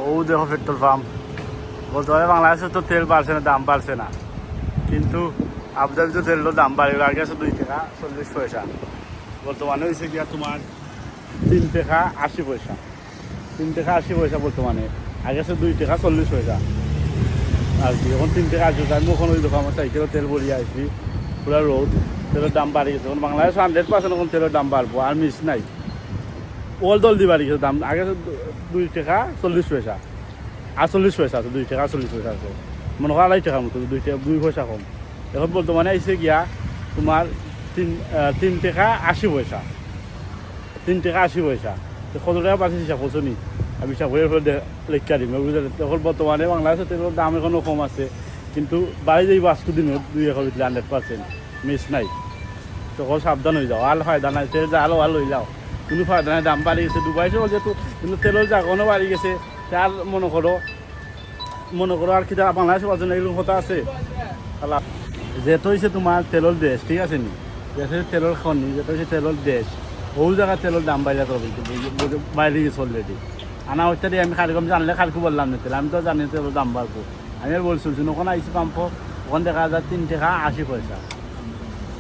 ও দেখো petrol pump. বর্তমানে বাংলাদেশে তো তেল বাড়ছে না, দাম বাড়ছে না, কিন্তু আবুধাবি তো তেলের দাম বাড়ে, আগে আছে 2 টাকা 40 পয়সা, বর্তমানে হয়েছে গিয়া তোমার 3 টাকা 80 পয়সা। 3 টাকা 80 পয়সা বর্তমানে, আগে আছে 2 টাকা 40 পয়সা আর কি। এখন 3 টাকা 80 পয়সা। আমি ওখানে ওই দেখো আমার সাইকেলে তেল ভরিয়ে আসছি, পুরা রোড, তেলের দাম বাড়ি গেছে। এখন বাংলাদেশ 100% এখন তেলের দাম বাড়বো, আর মিস নাই। ওল দল দিয়ে বাড়ি গেছে দাম, আগে আছে 2 টাকা 40 পয়সা, 48 পয়সা আছে, 2 টাকা 40 পয়সা আছে, মনে হয় 2.5 টাকার মতো, 2 পয়সা কম। এখন বর্তমানে আইসে গিয়া তোমার 3 টাকা 80 পয়সা। 3 টাকা 80 পয়সা কত টাকা পাচ্ছি হিসাব করছো নি? আমি হিসাব করে লেখা দিম বুঝলেন। এখন বর্তমানে বাংলাদেশের তেলের দাম এখনও কম আছে, কিন্তু বাড়ি যাই 5 দিনের 2 ভিতরে 100% মিস নাই। তখন সাবধান হয়ে যাও, আর ফায়দা নাই, তেল যা আলো আর লই যাও, কোনো ফায়দা নাই। দাম বাড়ি গেছে, ডুবাইছে যেহেতু, কিন্তু তেলের জাগনও বাড়ি গেছে। আর মনে করো আর কি বাংলাদেশ পাচ্ছেন এরকম কথা আছে। যেহেতু হয়েছে তোমার তেলের দেশ, ঠিক আছে নি, যেহেতু তেলের খনি, যেহেতু হচ্ছে তেলের দেশ, ও জায়গায় তেলের দাম বাইরে তো বাইরে গেছে অলরেডি। আনা হচ্ছে আমি খালি জানলে খালকু বললাম না তেল, আমি তো জানি তেলের দাম বাড়বো। আমি আর বলছি ওখানে আইসি পাম্প, ওখানে দেখা যায় 3 টাকা 80 পয়সা।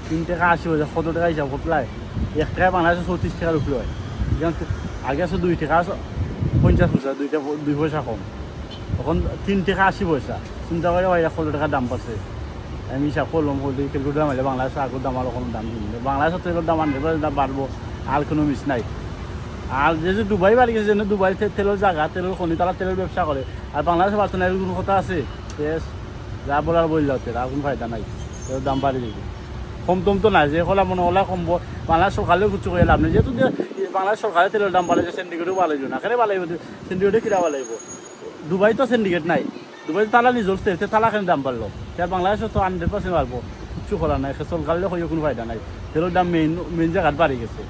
3 টাকা 80 পয়সা কত টাকা হিসাব করতে 1 টাকা বাংলাদেশে 34 টাকার উপরে হয়। আগে আছে 2 টাকা 50 পয়সা, 2 পয়সা কম। এখন 3 টাকা 80 পয়সা। চিন্তা করে বাইরে কত টাকা দাম পাচ্ছে। আমি হিসাব করলাম, ক্যালকুলেটার মারলে বাংলাদেশের আগের দাম আরও কোনো দাম দিন, বাংলাদেশের তেলের দাম 100% বাড়বো, আর কোনো মিস নাই। আর যে দুবাই বাড়ি গেছে, যেন দুবাই তেলের জায়গা, তেলের খনি, তারা তেলের ব্যবসা করে, আর বাংলাদেশে পারতো না, এরকম কোনো কথা আছে? বেশ, যা বলার বললে হচ্ছে, আর কোনো ফায়দা নাই, তেলের দাম বাড়ি দিবে। কম তো নাই, যে হলা মনে হলা কমবো, বাংলাদেশ সরকারেও কিছু করে লাভ নেই। যেহেতু বাংলাদেশ সরকারের তেলের দাম বাড়াইছে, সিন্ডিকেটও বাড়াইব না, কেন বাড়াইব? সিন্ডিকেটে কিনা বাড়াইব? দুবাই তো সিন্ডিকেট নাই, দুবাই তালা নিজের তেল, তালা কেন দাম বাড়লো? তার বাংলাদেশে তো 100% বাড়বো, কিছু করার নাই, সরকারের হয়ে কোনো ফায়দা নাই। তেলের দাম মেইন জায়গায় বাড়ি গেছে।